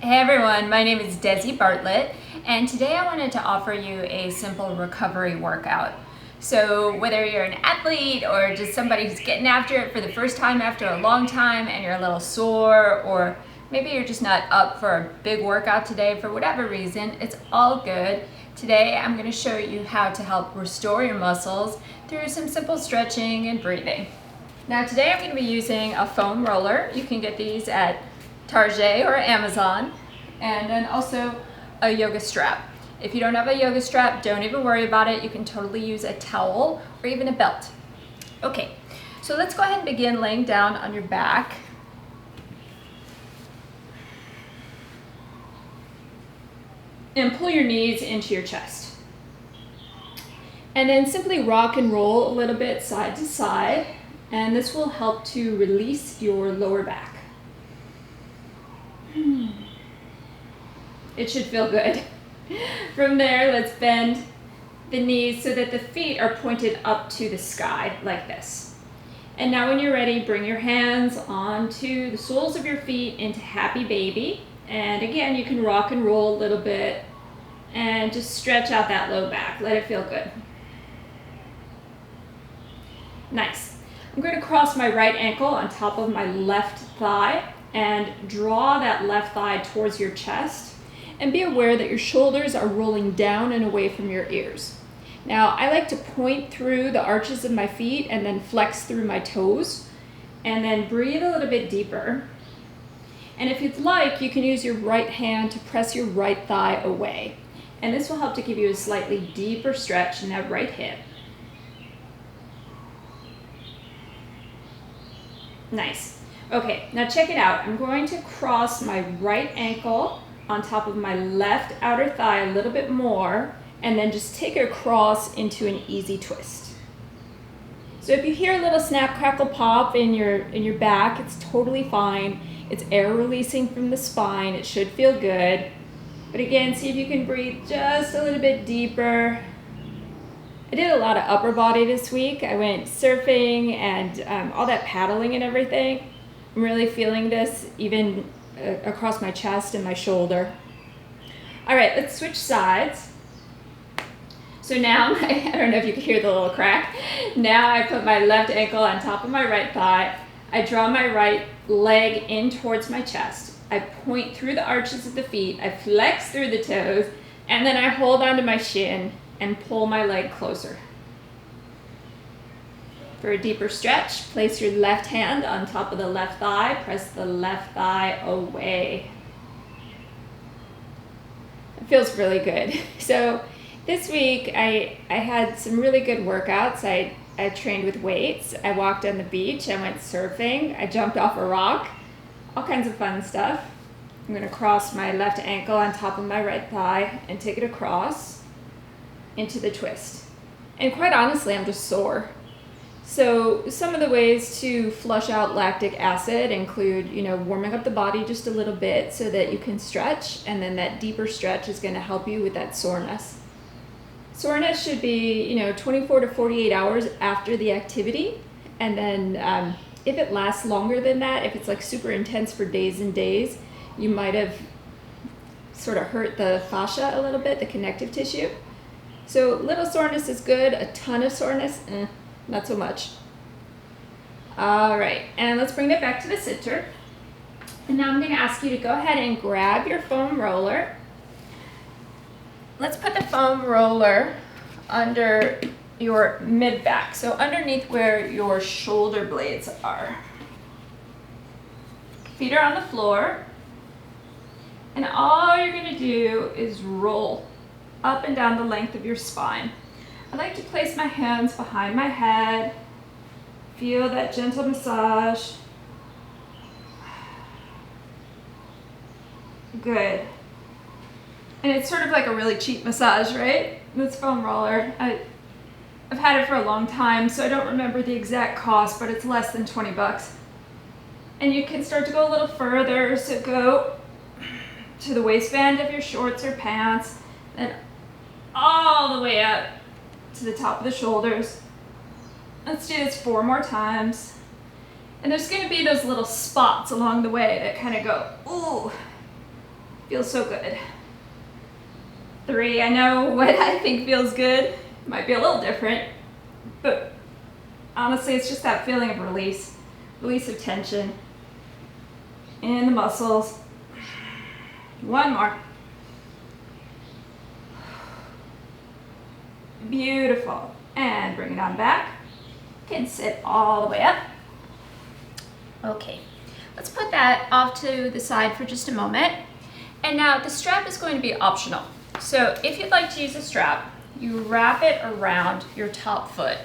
Hey everyone, my name is Desi Bartlett, and today I wanted to offer you a simple recovery workout. So whether you're an athlete or just somebody who's getting after it for the first time after a long time and you're a little sore, or maybe you're just not up for a big workout today for whatever reason, it's all good. Today I'm going to show you how to help restore your muscles through some simple stretching and breathing. Now today I'm going to be using a foam roller. You can get these at Target or Amazon, and then also a yoga strap. If you don't have a yoga strap, don't even worry about it. You can totally use a towel or even a belt. Okay, so let's go ahead and begin laying down on your back. And pull your knees into your chest. And then simply rock and roll a little bit side to side, and this will help to release your lower back. It should feel good. From there, let's bend the knees so that the feet are pointed up to the sky like this. And now when you're ready, bring your hands onto the soles of your feet into happy baby. And again, you can rock and roll a little bit and just stretch out that low back. Let it feel good. Nice. I'm going to cross my right ankle on top of my left thigh and draw that left thigh towards your chest, and be aware that your shoulders are rolling down and away from your ears. Now, I like to point through the arches of my feet and then flex through my toes, and then breathe a little bit deeper. And if you'd like, you can use your right hand to press your right thigh away. And this will help to give you a slightly deeper stretch in that right hip. Nice. Okay, now check it out. I'm going to cross my right ankle on top of my left outer thigh a little bit more, and then just take it across into an easy twist. So if you hear a little snap, crackle, pop in your back, it's totally fine. It's air releasing from the spine. It should feel good. But again, see if you can breathe just a little bit deeper. I did a lot of upper body this week. I went surfing and all that paddling and everything. I'm really feeling this even across my chest and my shoulder. All right, let's switch sides. So now, I don't know if you can hear the little crack. Now I put my left ankle on top of my right thigh. I draw my right leg in towards my chest. I point through the arches of the feet. I flex through the toes, and then I hold onto my shin and pull my leg closer. For a deeper stretch, place your left hand on top of the left thigh. Press the left thigh away. It feels really good. So this week I had some really good workouts. I trained with weights. I walked on the beach. I went surfing. I jumped off a rock. All kinds of fun stuff. I'm going to cross my left ankle on top of my right thigh and take it across into the twist. And quite honestly, I'm just sore. So some of the ways to flush out lactic acid include, warming up the body just a little bit so that you can stretch, and then that deeper stretch is going to help you with that soreness. Soreness should be, 24 to 48 hours after the activity, and then if it lasts longer than that, if it's like super intense for days and days, you might have sort of hurt the fascia a little bit, the connective tissue. So little soreness is good, a ton of soreness, not so much. All right, and let's bring that back to the center. And now I'm going to ask you to go ahead and grab your foam roller. Let's put the foam roller under your mid back, so underneath where your shoulder blades are. Feet are on the floor, and all you're going to do is roll up and down the length of your spine. I like to place my hands behind my head, feel that gentle massage. Good. And it's sort of like a really cheap massage, right? This foam roller. I've had it for a long time, so I don't remember the exact cost, but it's less than 20 bucks. And you can start to go a little further, so go to the waistband of your shorts or pants, and all the way up to the top of the shoulders. Let's do this 4 more times. And there's going to be those little spots along the way that kind of go, ooh. Feels so good. 3, I know what I think feels good. Might be a little different, but honestly, it's just that feeling of release of tension in the muscles. 1 more. Beautiful. And bring it on back. Can sit all the way up. Okay, let's put that off to the side for just a moment. And now the strap is going to be optional. So if you'd like to use a strap, you wrap it around your top foot.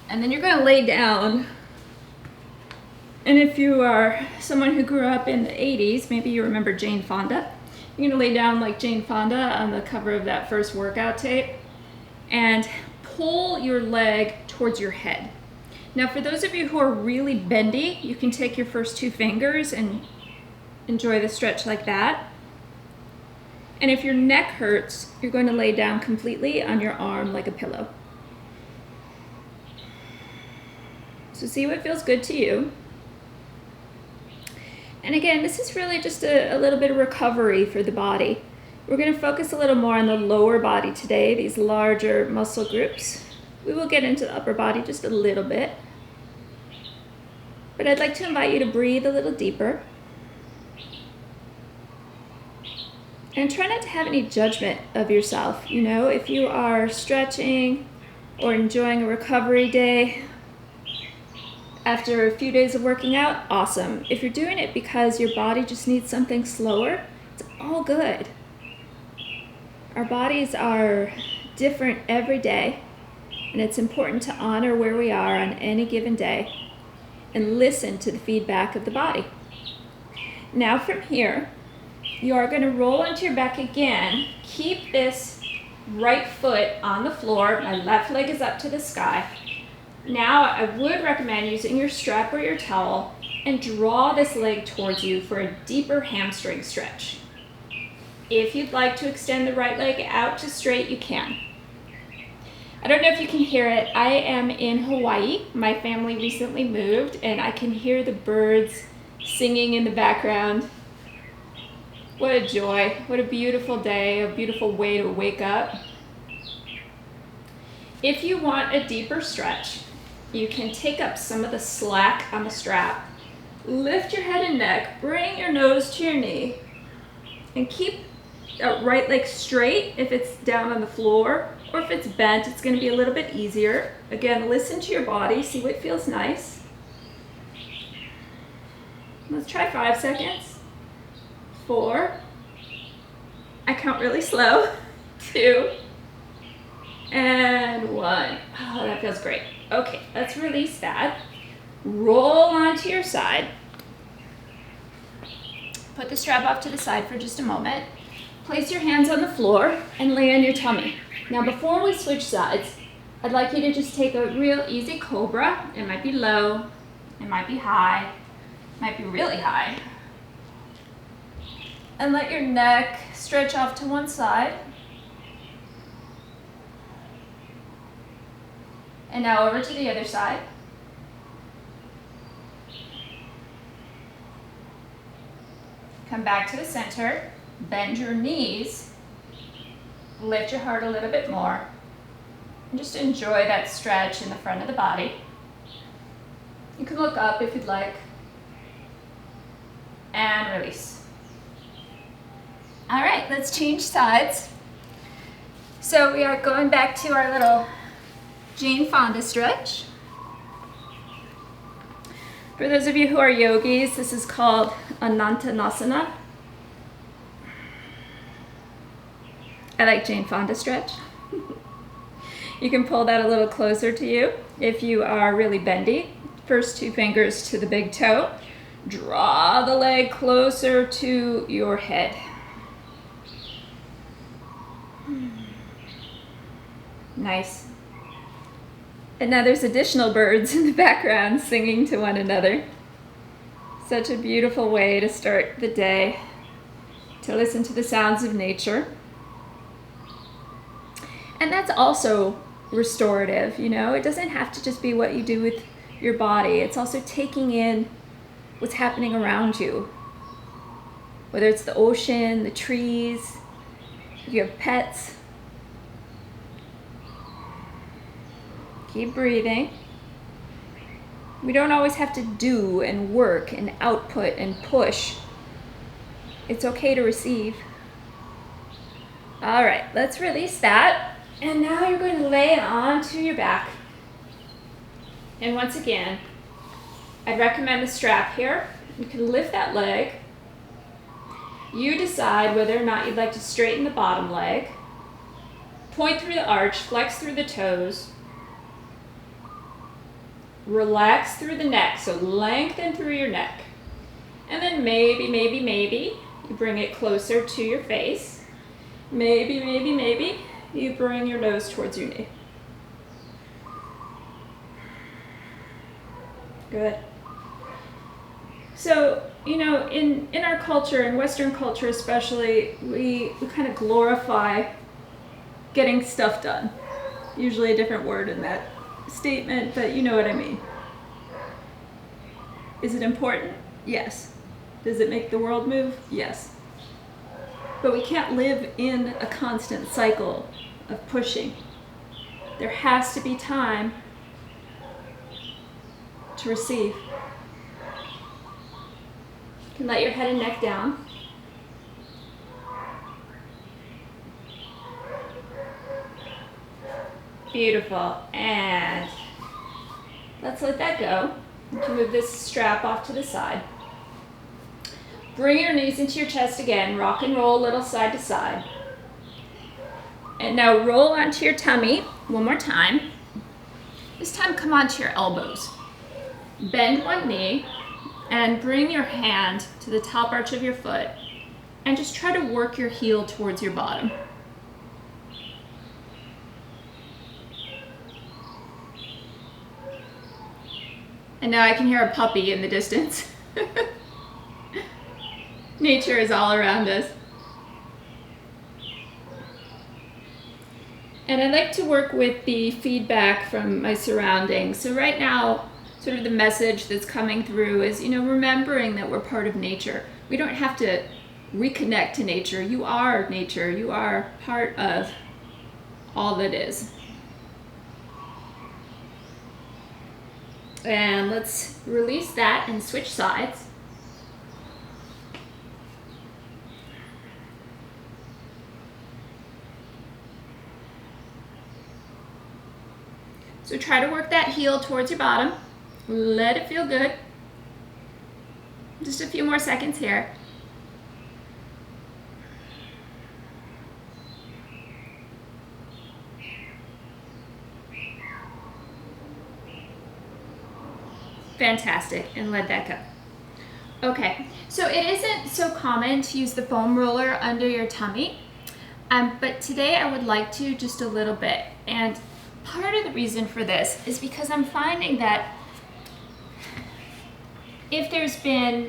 And then you're going to lay down. And if you are someone who grew up in the 80s, maybe you remember Jane Fonda. You're going to lay down like Jane Fonda on the cover of that first workout tape and pull your leg towards your head. Now, for those of you who are really bendy, you can take your first 2 fingers and enjoy the stretch like that. And if your neck hurts, you're going to lay down completely on your arm like a pillow. So see what feels good to you. And again, this is really just a little bit of recovery for the body. We're going to focus a little more on the lower body today, these larger muscle groups. We will get into the upper body just a little bit. But I'd like to invite you to breathe a little deeper. And try not to have any judgment of yourself. You know, if you are stretching or enjoying a recovery day after a few days of working out, awesome. If you're doing it because your body just needs something slower, it's all good. Our bodies are different every day, and it's important to honor where we are on any given day and listen to the feedback of the body. Now from here, you are going to roll onto your back again. Keep this right foot on the floor. My left leg is up to the sky. Now I would recommend using your strap or your towel and draw this leg towards you for a deeper hamstring stretch. If you'd like to extend the right leg out to straight, you can. I don't know if you can hear it. I am in Hawaii. My family recently moved, and I can hear the birds singing in the background. What a joy. What a beautiful day, a beautiful way to wake up. If you want a deeper stretch, you can take up some of the slack on the strap. Lift your head and neck, bring your nose to your knee, and keep that right leg straight if it's down on the floor, or if it's bent, it's going to be a little bit easier. Again, listen to your body, see what feels nice. Let's try 5 seconds. 4. I count really slow. 2. And 1. Oh, that feels great. Okay, let's release that. Roll onto your side. Put the strap off to the side for just a moment. Place your hands on the floor and lay on your tummy. Now before we switch sides, I'd like you to just take a real easy cobra. It might be low, it might be high, it might be really high. And let your neck stretch off to one side. And now over to the other side. Come back to the center, bend your knees, lift your heart a little bit more, and just enjoy that stretch in the front of the body. You can look up if you'd like, and release. All right, let's change sides. So we are going back to our little Jane Fonda stretch. For those of you who are yogis, this is called Anantanasana. I like Jane Fonda stretch. You can pull that a little closer to you if you are really bendy. First 2 fingers to the big toe. Draw the leg closer to your head. Nice. And now there's additional birds in the background singing to one another. Such a beautiful way to start the day, to listen to the sounds of nature. And that's also restorative, you know? It doesn't have to just be what you do with your body. It's also taking in what's happening around you. whether it's the ocean, the trees, if you have pets. Keep breathing. We don't always have to do and work and output and push. It's okay to receive. All right, let's release that. And now you're going to lay onto your back. And once again, I'd recommend the strap here. You can lift that leg. You decide whether or not you'd like to straighten the bottom leg. Point through the arch, flex through the toes. Relax through the neck, so lengthen through your neck. And then maybe, you bring it closer to your face. Maybe, you bring your nose towards your knee. Good. So, you know, in our culture, in Western culture especially, we kind of glorify getting stuff done. Usually a different word in that statement, but you know what I mean. Is it important? Yes. Does it make the world move? Yes. But we can't live in a constant cycle of pushing. There has to be time to receive. You can let your head and neck down. Beautiful. And let's let that go. You can move this strap off to the side. Bring your knees into your chest again. Rock and roll a little side to side. And now roll onto your tummy one more time. This time come onto your elbows. Bend one knee and bring your hand to the top arch of your foot and just try to work your heel towards your bottom. And now I can hear a puppy in the distance. Nature is all around us. And I like to work with the feedback from my surroundings. So right now, sort of the message that's coming through is, you know, remembering that we're part of nature. We don't have to reconnect to nature. You are nature. You are part of all that is. And let's release that and switch sides. So try to work that heel towards your bottom. Let it feel good. Just a few more seconds here. Fantastic, and let that go. Okay, so it isn't so common to use the foam roller under your tummy, but today I would like to just a little bit. And part of the reason for this is because I'm finding that if there's been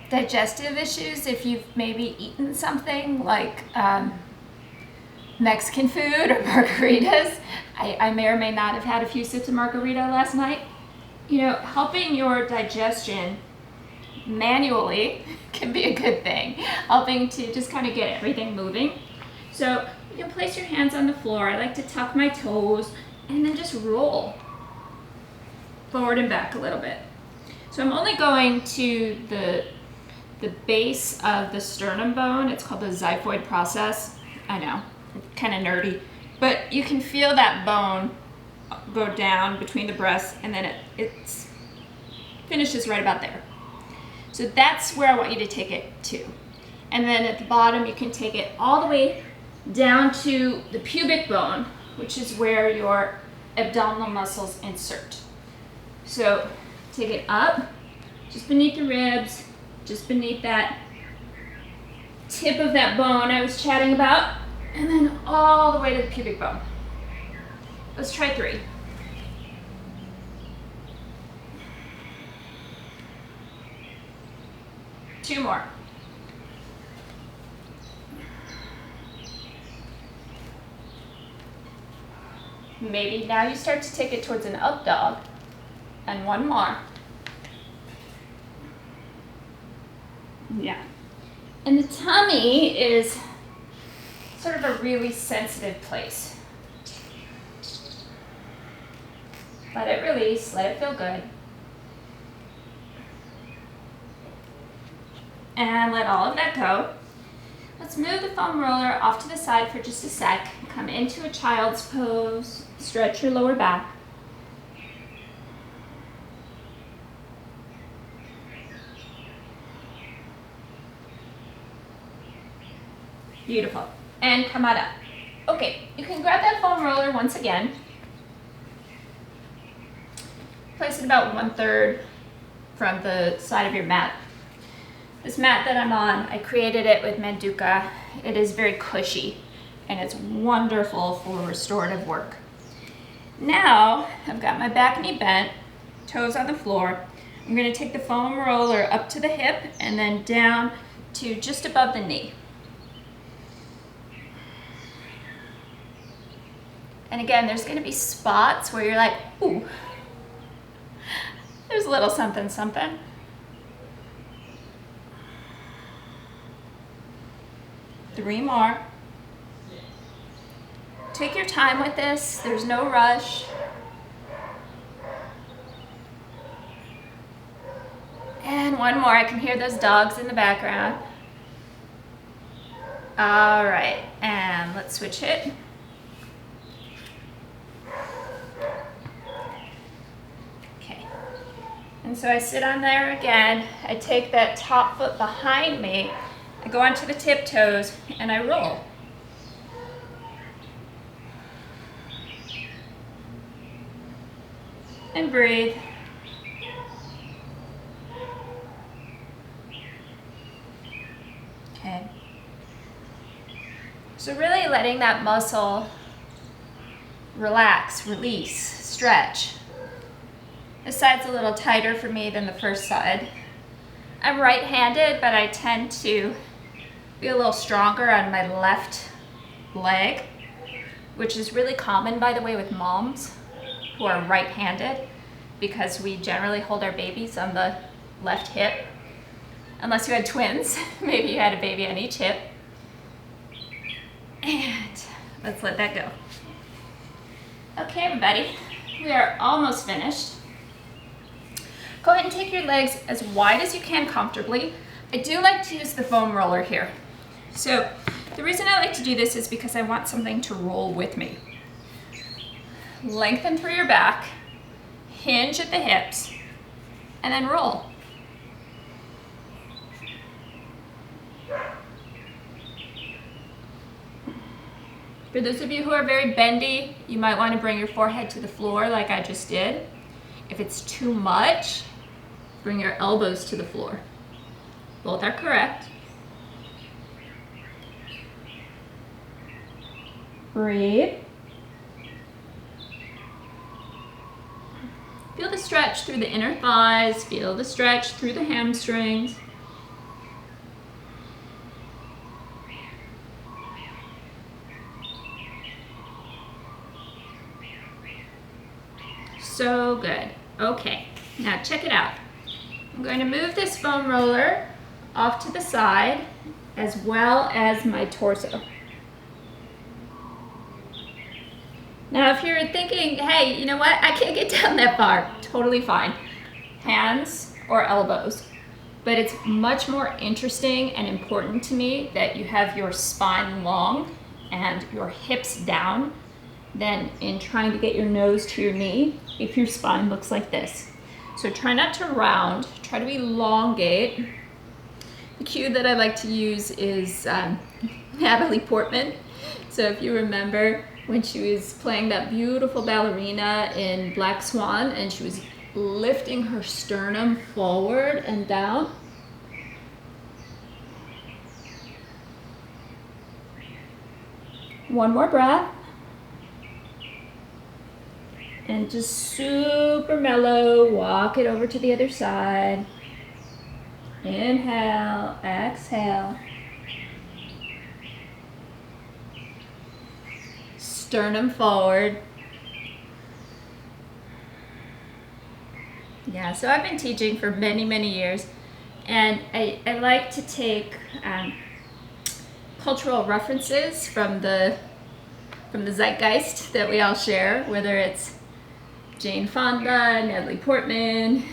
digestive issues, if you've maybe eaten something like Mexican food or margaritas, I may or may not have had a few sips of margarita last night. You know, helping your digestion manually can be a good thing, helping to just kind of get everything moving. So you can place your hands on the floor. I like to tuck my toes and then just roll forward and back a little bit. So I'm only going to the base of the sternum bone. It's called the xiphoid process. I know, kind of nerdy, but you can feel that bone go down between the breasts, and then it finishes right about there. So that's where I want you to take it to. And then at the bottom, you can take it all the way down to the pubic bone, which is where your abdominal muscles insert. So take it up, just beneath the ribs, just beneath that tip of that bone I was chatting about, and then all the way to the pubic bone. Let's try 3. Two more. Maybe now you start to take it towards an up dog. And one more. Yeah. And the tummy is sort of a really sensitive place. Let it release, let it feel good. And let all of that go. Let's move the foam roller off to the side for just a sec. Come into a child's pose, stretch your lower back. Beautiful. And come on up. Okay, you can grab that foam roller once again. Place it about 1/3 from the side of your mat. This mat that I'm on, I created it with Manduka. It is very cushy and it's wonderful for restorative work. Now, I've got my back knee bent, toes on the floor. I'm going to take the foam roller up to the hip and then down to just above the knee. And again, there's going to be spots where you're like, ooh, there's a little something, something. Three more. Take your time with this. There's no rush. And one more. I can hear those dogs in the background. All right, and let's switch it. Okay. And so I sit on there again. I take that top foot behind me. I go onto the tiptoes and I roll. And breathe. Okay. So really letting that muscle relax, release, stretch. This side's a little tighter for me than the first side. I'm right-handed, but I tend to be a little stronger on my left leg, which is really common, by the way, with moms who are right-handed, because we generally hold our babies on the left hip. Unless you had twins, maybe you had a baby on each hip. And let's let that go. Okay, everybody, we are almost finished. Go ahead and take your legs as wide as you can comfortably. I do like to use the foam roller here. So the reason I like to do this is because I want something to roll with me. Lengthen through your back, hinge at the hips, and then roll. For those of you who are very bendy, you might want to bring your forehead to the floor like I just did. If it's too much, bring your elbows to the floor. Both are correct. Breathe. Feel the stretch through the inner thighs. Feel the stretch through the hamstrings. So good. Okay, now check it out. I'm going to move this foam roller off to the side as well as my torso. Now, if you're thinking, hey, you know what? I can't get down that far. Totally fine. Hands or elbows. But it's much more interesting and important to me that you have your spine long and your hips down than in trying to get your nose to your knee if your spine looks like this. So try not to round, try to elongate. The cue that I like to use is Natalie Portman. So if you remember when she was playing that beautiful ballerina in Black Swan and she was lifting her sternum forward and down. One more breath. And just super mellow, walk it over to the other side. Inhale, exhale. Sternum forward. Yeah, so I've been teaching for many, many years. And I like to take cultural references from the zeitgeist that we all share, whether it's Jane Fonda, Natalie Portman.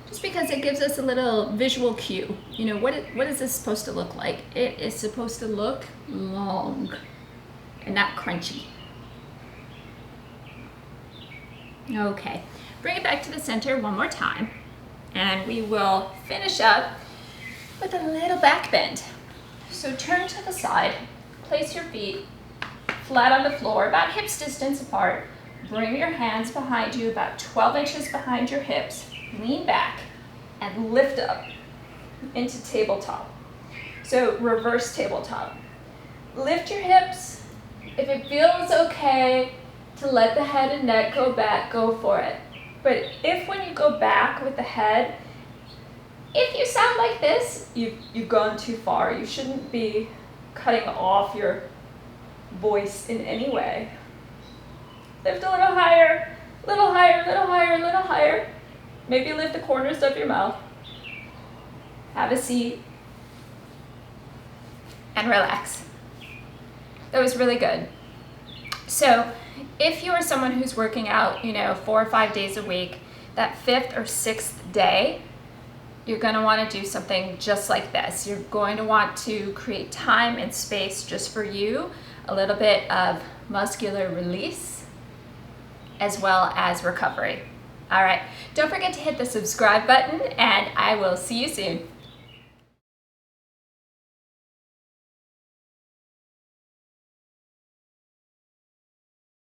Just because it gives us a little visual cue. You know, what is this supposed to look like? It is supposed to look long and not crunchy. Okay, bring it back to the center one more time, and we will finish up with a little back bend. So turn to the side, place your feet flat on the floor, about hips distance apart. Bring your hands behind you, about 12 inches behind your hips. Lean back and lift up into tabletop. So reverse tabletop. Lift your hips. If it feels okay to let the head and neck go back, go for it. But if when you go back with the head, if you sound like this, you've gone too far. You shouldn't be cutting off your voice in any way. Lift a little higher, little higher, little higher, little higher. Maybe lift the corners of your mouth. Have a seat and relax. That was really good. So if you are someone who's working out, 4 or 5 days a week, that 5th or 6th day, you're going to want to do something just like this. You're going to want to create time and space just for you, a little bit of muscular release, as well as recovery. All right, don't forget to hit the subscribe button, and I will see you soon.